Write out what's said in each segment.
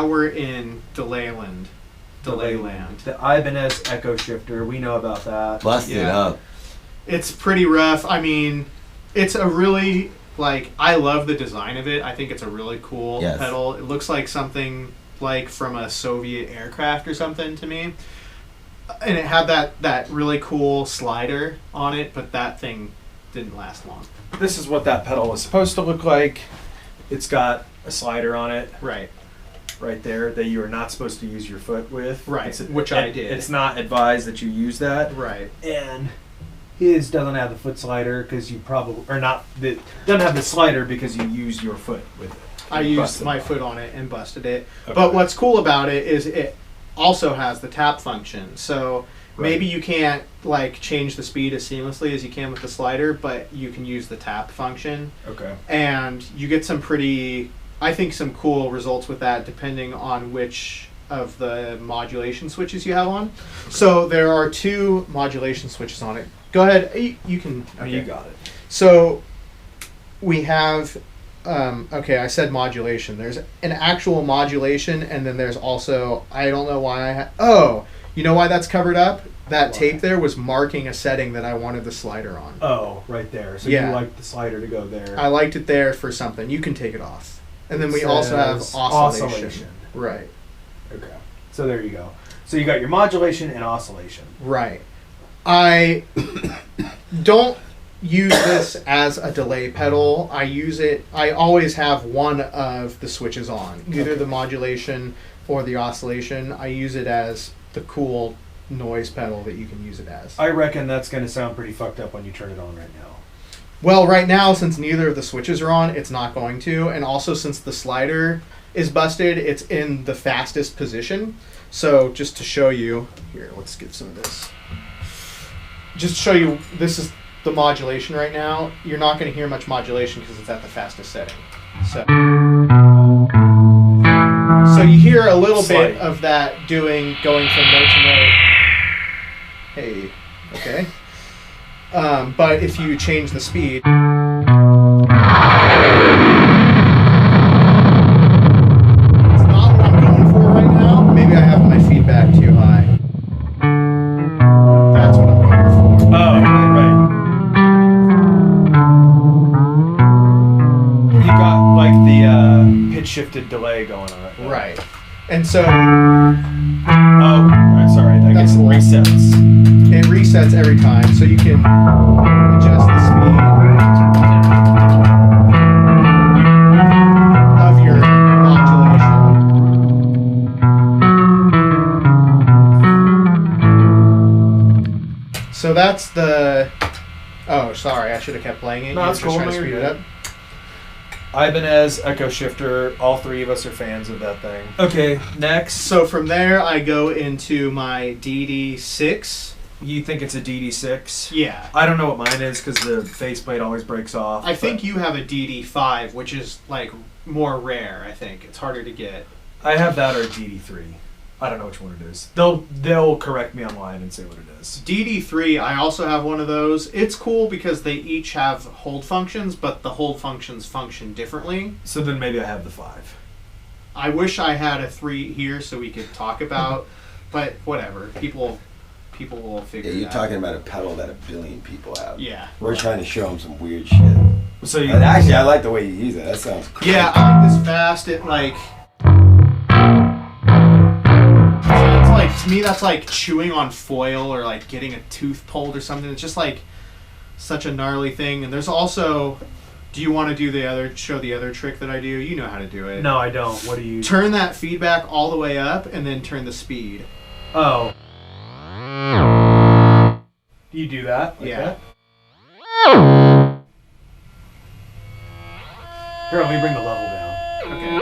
now we're in delay land. The Ibanez Echo Shifter, we know about that. Busted up. It's pretty rough. I mean, it's a really, like, I love the design of it. I think it's a really cool pedal. It looks like something like from a Soviet aircraft or something to me. And it had that really cool slider on it, but that thing didn't last long. This is what that pedal was supposed to look like. It's got a slider on it. Right there, that you are not supposed to use your foot with. Right, which I did. It's not advised that you use that. Right. And his doesn't have the foot slider because you probably, or not, it doesn't have the slider because you used your foot with it. I used my foot on it and busted it. Okay. But what's cool about it is it also has the tap function. So maybe you can't like change the speed as seamlessly as you can with the slider, but you can use the tap function. Okay. And you get some pretty, I think, some cool results with that depending on which of the modulation switches you have on. Okay. So there are 2 modulation switches on it. Go ahead. You can. Okay. You got it. So we have, okay, I said modulation. There's an actual modulation, and then there's also, I don't know why you know why that's covered up? That tape there was marking a setting that I wanted the slider on. Oh, right there. So you like the slider to go there. I liked it there for something. You can take it off. And then we also have oscillation. Right. Okay. So there you go. So you got your modulation and oscillation. Right. I don't use this as a delay pedal. I always have one of the switches on, either the modulation or the oscillation. I use it as the cool noise pedal that you can use it as. I reckon that's going to sound pretty fucked up when you turn it on right now. Well, right now, since neither of the switches are on, it's not going to. And also, since the slider is busted, it's in the fastest position. So, just to show you, here, let's get some of this. Just to show you, this is the modulation right now. You're not going to hear much modulation because it's at the fastest setting. So you hear a little bit of that going from note to note. Hey, okay. But if you change the speed, it's not what I'm going for right now. Maybe I have my feedback too high. That's what I'm going for. Oh, right. You got like the pitch shifted delay going on. Right. And so... sorry. That gets resets. It resets every time, so you can adjust the speed of your modulation. So that's the... Oh, sorry, I should have kept playing it. No, that's cool. Trying to speed it up. Ibanez Echo Shifter. All 3 of us are fans of that thing. Okay, next. So from there, I go into my DD6. You think it's a DD6? Yeah. I don't know what mine is because the faceplate always breaks off. I think you have a DD5, which is like more rare. I think it's harder to get. I have that or a DD3. I don't know which one it is. They'll correct me online and say what it is. DD3, I also have one of those. It's cool because they each have hold functions, but the hold functions function differently. So then maybe I have the 5. I wish I had a 3 here so we could talk about, but whatever. People will figure it out. You're talking about a pedal that 1 billion people have. Yeah. We're trying to show them some weird shit. So actually, I like the way you use it. That sounds cool. Yeah, I like this fast. It like... To me, that's like chewing on foil or like getting a tooth pulled or something. It's just like such a gnarly thing. And there's also, do you want to do show the other trick that I do? You know how to do it. No, I don't. What do you... Turn that feedback all the way up and then turn the speed. Oh. You do that? Like yeah. That? Here, let me bring the level down. Okay.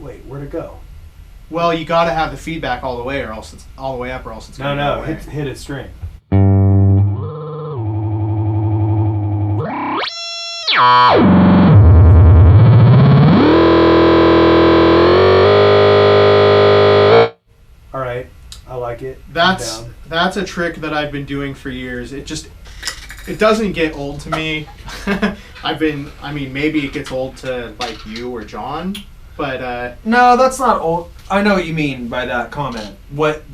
Wait, where'd it go? Well, you got to have the feedback all the way, or else it's all the way up, or else it's going to go away. Hit a string. All right, I like it. That's a trick that I've been doing for years. It doesn't get old to me. I mean, maybe it gets old to like you or John, but No, that's not old. I know what you mean by that comment. What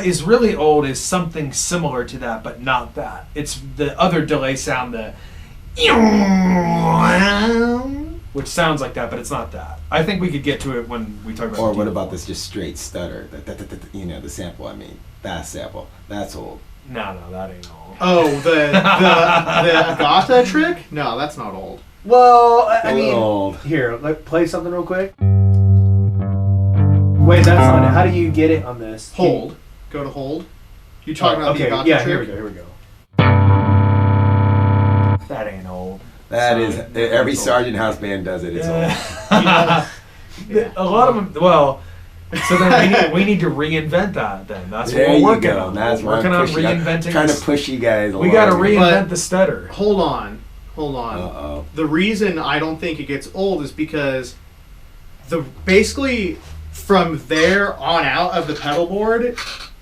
is really old is something similar to that, but not that. It's the other delay sound, which sounds like that, but it's not that. I think we could get to it when we talk about. Or what about this just straight stutter? The sample. I mean, fast sample. That's old. No, that ain't old. oh, the Agata trick? No, that's not old. Well, I mean, old. Here, play something real quick. Wait, that's not it. How do you get it on this? Hold. Go to hold. You talking about the Agata yeah, trick? Here we go. That ain't old. That is every Sergeant House band does it. It's old. Yeah. A lot of them. Well, so then we need to reinvent that. Then that's what we're working on. That's we're working on reinventing. Trying to push you guys along. We got to reinvent the stutter. Hold on. Uh-oh. The reason I don't think it gets old is because basically from there on out of the pedal board,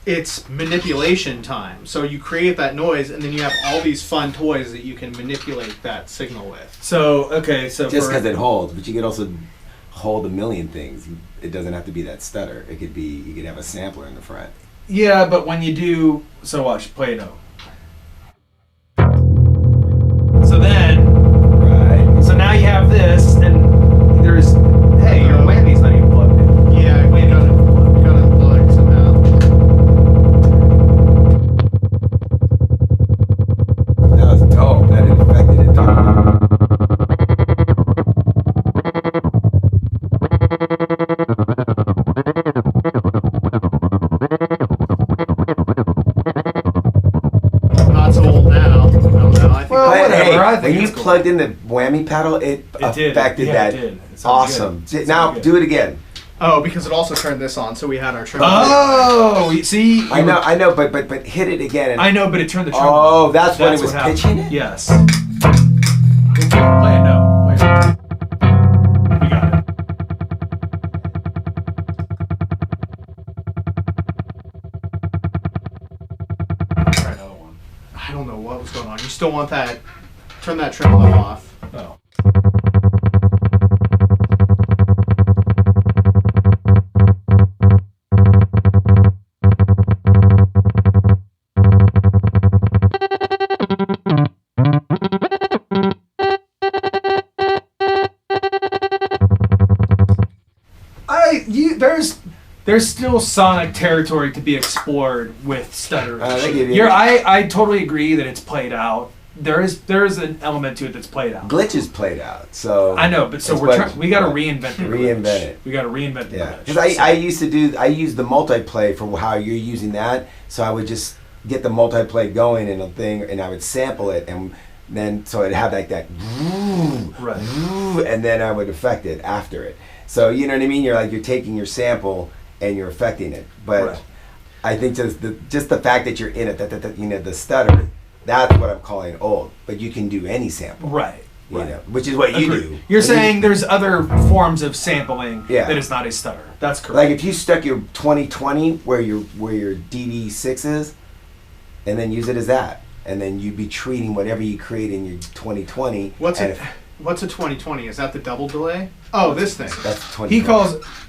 it's manipulation time. So you create that noise, and then you have all these fun toys that you can manipulate that signal with. So just because it holds, but you could also hold a million things. It doesn't have to be that stutter. It could be, you could have a sampler in the front. Yeah, but when you do, so watch, play a note. So then, Right. so now you have this, and there's, hey, your whammy's not even plugged in. Yeah, you gotta unplug somehow. That was dope. That infected it. Not so old now. I don't know. I think Well, But whatever, I hey, think when you it's cool. plugged in the whammy pedal, it did. affected Yeah, that. it did. It sounded Awesome. good. It Now sounded good. do it again. Oh, because it also turned this on, so we had our trim. Oh, you see? I know, but hit it again. And, I know, but it turned the trim oh, on. that's when it was what happened. pitching it? Yes. Play it, no. Play it. You got it. Try another one. I don't know what was going on. You still want that? Turn that tremolo off. Oh. There's still sonic territory to be explored with stutter. I totally agree that it's played out. There is an element to it that's played out. Glitch is played out, so I know, but so we got to reinvent the glitch. Reinvent it. We got to reinvent the glitch. Because I used the multiplay for how you're using that, so I would just get the multiplay going in a thing, and I would sample it, and then so it'd have like that, right, and then I would affect it after it. So you know what I mean? You're taking your sample and you're affecting it, but right. I think just the fact that you're in it, the stutter. That's what I'm calling old, but you can do any sample. Right. You know, which is what you do. You're saying there's other forms of sampling Yeah. that is not a stutter. That's correct. Like if you stuck your 2020 where your DD6 is, and then use it as that, and then you'd be treating whatever you create in your 2020. What's a 2020? Is that the double delay? Oh, this thing. That's 2020.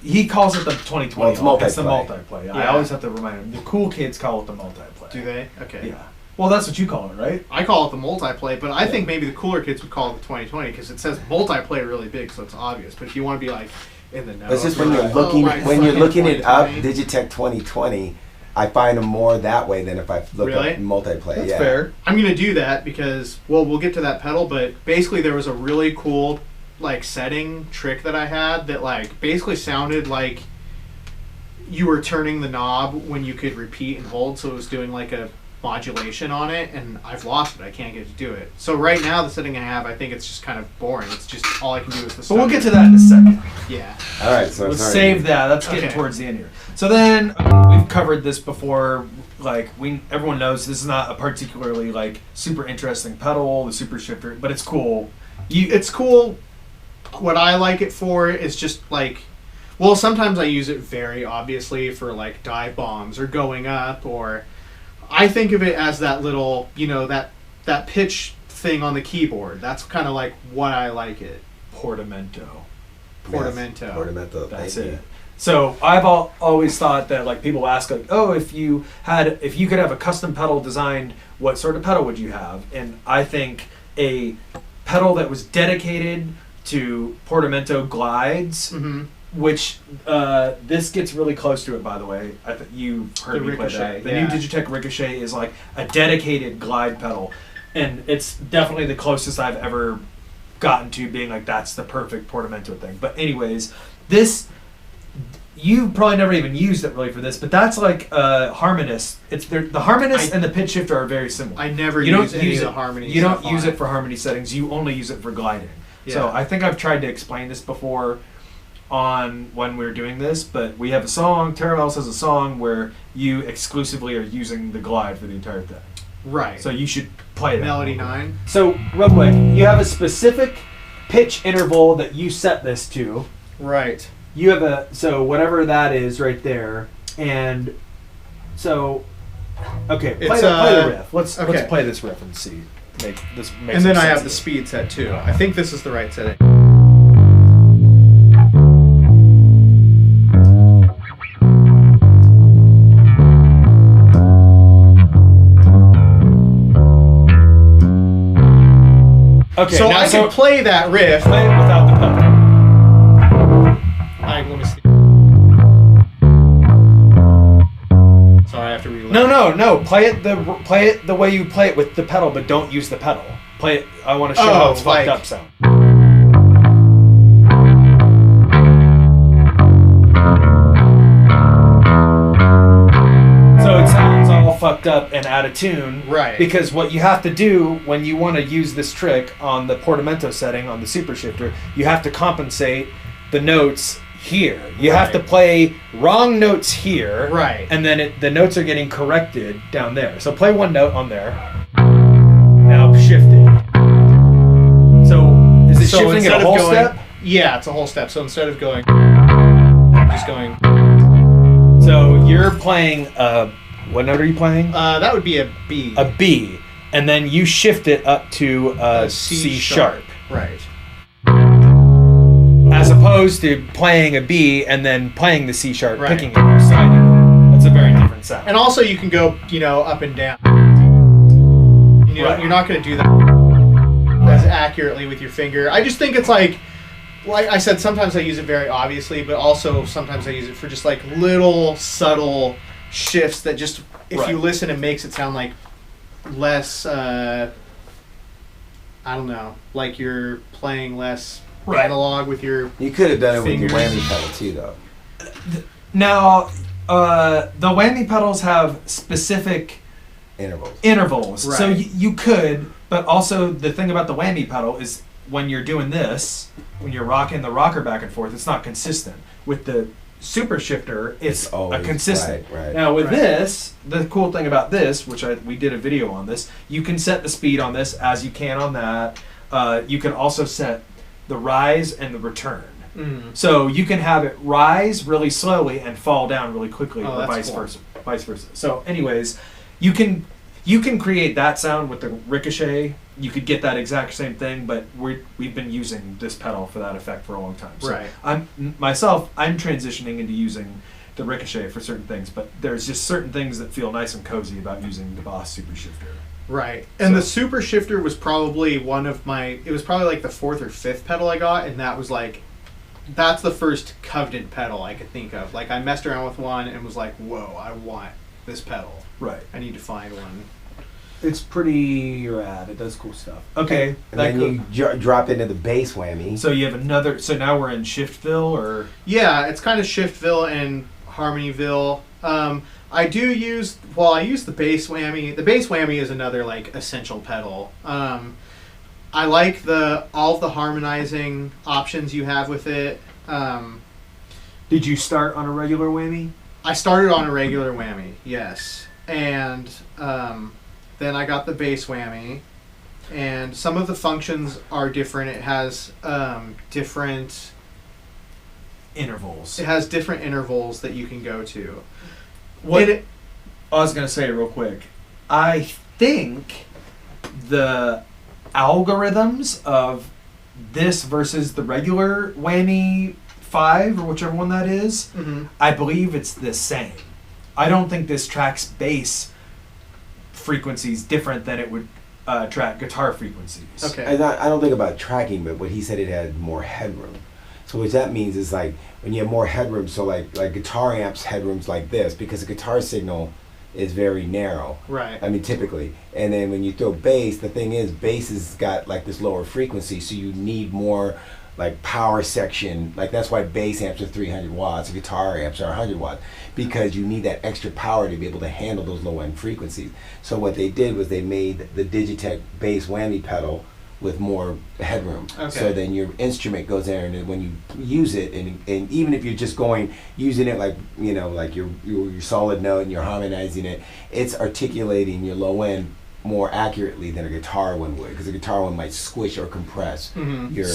He calls it the 2020. Well, it's multiplay. It's the multiplay. Yeah. I always have to remind him. The cool kids call it the multiplay. Do they? Okay. Yeah. Well, that's what you call it, right? I call it the multiplay, but I think maybe the cooler kids would call it the 2020 because it says multiplay really big, so it's obvious. But if you want to be like in the know, That's just when you're looking it up, Digitech 2020. I find them more that way than if I look up multiplay. That's fair. I'm gonna do that because we'll get to that pedal, but basically there was a really cool setting trick that I had that basically sounded like you were turning the knob when you could repeat and hold, so it was doing a modulation on it, and I've lost it. I can't get to do it. So right now the setting I have, I think it's just kind of boring. It's just all I can do is the stuff. But we'll get to that in a second. Yeah. All right, so let's save that. That's getting towards the end here. So then we've covered this before. Everyone knows this is not a particularly super interesting pedal, the super shifter, but it's cool. It's cool. What I like it for is just sometimes I use it very obviously for dive bombs or going up, or I think of it as that little, that pitch thing on the keyboard. That's kind of like what I like it. Portamento. Portamento. That's it. So I've always thought that like people ask like, oh, if you could have a custom pedal designed, what sort of pedal would you have? And I think a pedal that was dedicated to Portamento glides, which this gets really close to it, by the way. You've heard me play that. The new Digitech Ricochet is like a dedicated glide pedal, and it's definitely the closest I've ever gotten to being like that's the perfect Portamento thing. But anyways, this you probably never even used it really for this, but that's like harmonist. The harmonist and the pitch shifter are very similar. I never use any of the harmony. You don't use it for harmony settings. You only use it for gliding. Yeah. So I think I've tried to explain this before on when we were doing this, but we have a song. Tera Melos has a song where you exclusively are using the glide for the entire thing. Right. So you should play that. Melody 9. So real quick, you have a specific pitch interval that you set this to. Right. You have so whatever that is right there, and so okay, play the riff. Let's play this riff and see. And then I have the speed set too. I think this is the right setting. Okay, so I can play that riff. Play it without the pedal. Let me see. Sorry, I have to reload. No. Play it the way you play it with the pedal, but don't use the pedal. Play it. I want to show how it's fucked up sound. So it sounds all fucked up and out of tune. Right. Because what you have to do when you want to use this trick on the Portamento setting on the Super Shifter, you have to compensate the notes here. You have to play wrong notes here. Right. And then the notes are getting corrected down there. So play one note on there. Now shift it. So is it shifting it a whole step? Yeah, it's a whole step. So instead of going, I'm just going. So you're playing what note are you playing? That would be a B. A B. And then you shift it up to a C sharp. Right. As opposed to playing a B and then playing the C sharp, picking it or sliding. That's a very different sound. And also you can go, up and down. You're not going to do that as accurately with your finger. I just think it's like I said, sometimes I use it very obviously, but also sometimes I use it for just like little subtle shifts that just, if you listen, it makes it sound like less, I don't know, like you're playing less analog with your You could have done it fingers. with your whammy pedal too, though. Now, the whammy pedals have specific intervals. Right. So you could, but also the thing about the whammy pedal is when you're doing this, when you're rocking the rocker back and forth, it's not consistent. With the Super Shifter, it's always a consistent. Right. Now with this, the cool thing about this, which we did a video on this, you can set the speed on this as you can on that. You can also set the rise and the return. So you can have it rise really slowly and fall down really quickly, or vice versa. So anyways, you can create that sound with the Ricochet. You could get that exact same thing, but we've been using this pedal for that effect for a long time. So I'm transitioning into using the Ricochet for certain things, but there's just certain things that feel nice and cozy about using the Boss Super Shifter. Right. And the Super Shifter was probably it was probably like the 4th or 5th pedal I got, and that was like, that's the first Covenant pedal I could think of. Like I messed around with one and was like, whoa, I want this pedal. Right. I need to find one. It's pretty rad. It does cool stuff. Okay. And then you drop into the bass whammy. So you have another, so now we're in Shiftville, or? Yeah, it's kind of Shiftville and Harmonyville. I use the bass whammy. The bass whammy is another like essential pedal. I like all of the harmonizing options you have with it. Did you start on a regular whammy? I started on a regular whammy, yes. And then I got the bass whammy. And some of the functions are different. It has different intervals. It has different intervals that you can go to. I was going to say real quick, I think the algorithms of this versus the regular whammy 5 or whichever one that is, I believe it's the same. I don't think this tracks bass frequencies different than it would track guitar frequencies. Okay. I don't think about tracking, but what he said, it had more headroom. So what that means is like when you have more headroom, so like guitar amps headrooms like this, because a guitar signal is very narrow. Right. I mean, typically. And then when you throw bass, the thing is bass has got like this lower frequency, so you need more like power section. Like that's why bass amps are 300 watts, guitar amps are 100 watts, because you need that extra power to be able to handle those low end frequencies. So what they did was they made the Digitech bass whammy pedal with more headroom. Okay. So then your instrument goes there, and then when you use it, and even if you're just using it like, you know, like your solid note and you're harmonizing it, it's articulating your low end more accurately than a guitar one would, because a guitar one might squish or compress your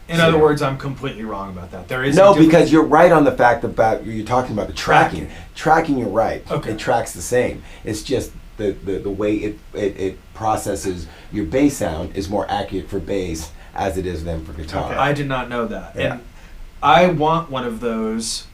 in other words, I'm completely wrong about that. There is because you're right on the fact about you're talking about the tracking. Tracking, you're right. Okay. It tracks the same. It's just the way it processes your bass sound is more accurate for bass as it is then for guitar. Okay. I did not know that. Yeah. And I want one of those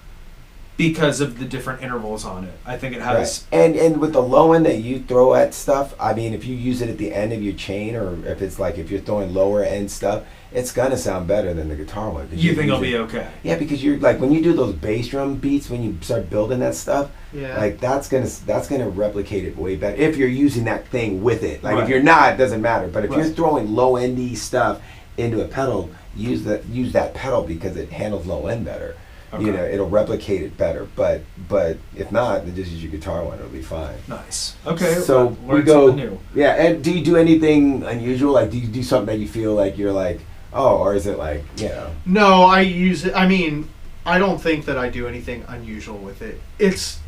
because of the different intervals on it. I think it has... Right. And with the low end that you throw at stuff, I mean, if you use it at the end of your chain, or if it's like if you're throwing lower end stuff, it's going to sound better than the guitar one. You think it'll be okay? Yeah, because you're like, when you do those bass drum beats, when you start building that stuff, like that's gonna replicate it way better if you're using that thing with it. Like if you're not, it doesn't matter. But if you're throwing low endy stuff into a pedal, use that pedal because it handles low end better. Okay. You know, it'll replicate it better. But if not, then just use your guitar one; it'll be fine. Nice. Okay. So we go. New. Yeah. And do you do anything unusual? Like, do you do something that you feel like you're like, oh, or is it like, you know? No, I use it. I mean, I don't think that I do anything unusual with it.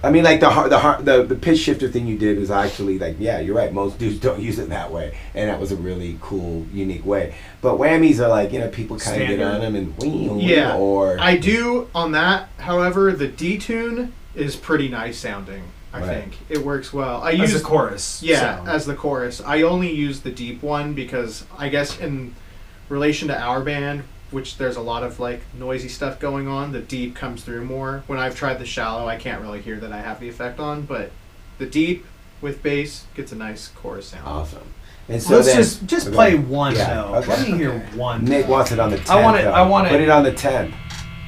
I mean, like the pitch shifter thing you did was actually like, yeah, you're right. Most dudes don't use it that way, and that was a really cool, unique way. But whammies are like, you know, people kind of get on them and yeah. Or I do on that. However, the detune is pretty nice sounding. I think it works well. I use the chorus. Yeah, sound. as the chorus. I only use the deep one because I guess in relation to our band, which there's a lot of like noisy stuff going on, the deep comes through more. When I've tried the shallow, I can't really hear that I have the effect on, but the deep with bass gets a nice chorus sound. Awesome. And so let's just play one though. Okay. Let me hear one. Nick wants it on the 10th. I want it. Put it on the 10th.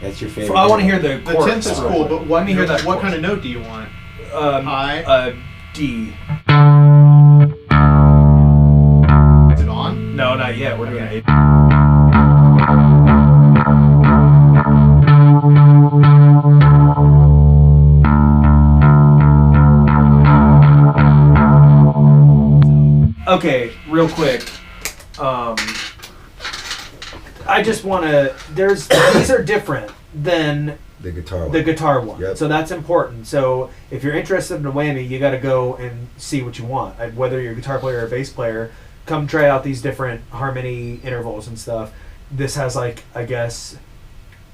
That's your favorite. I want to hear the chorus. The 10th is cool, but let me hear that. What kind of note do you want? High. D. Is it on? No, not yet. We're doing A. Okay, real quick. I just want to. These are different than the guitar one. The guitar one. Yep. So that's important. So if you're interested in a whammy, you got to go and see what you want. Whether you're a guitar player or a bass player, come try out these different harmony intervals and stuff. This has like, I guess,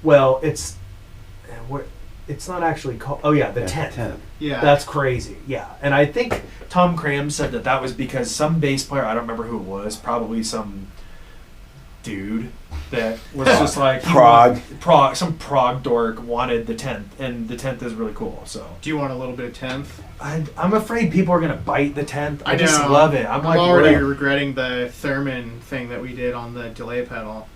well, it's not actually called. Oh yeah, the 10th. Yeah. That's crazy. Yeah, and I think Tom Cram said that was because some bass player, I don't remember who it was, probably some dude that was just like some prog dork wanted the 10th, and the 10th is really cool. So do you want a little bit of 10th? I'm afraid people are gonna bite the 10th. I know. just love it. I'm like already regretting the Thurman thing that we did on the delay pedal.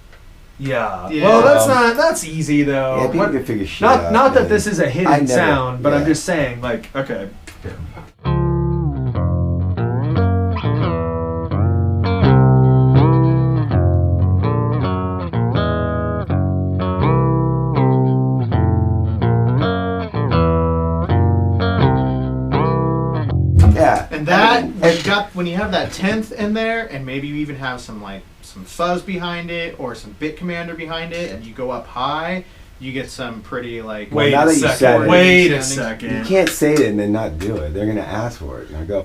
Yeah. Well, that's easy though. Yeah, people can figure shit out. Not that this is a hidden sound, but I'm just saying, like, okay. Yeah. And when you have that 10th in there, and maybe you even have some fuzz behind it or some bit commander behind it, and you go up high, you get some pretty like. Wait a second. You can't say it and then not do it. They're gonna ask for it. Now go.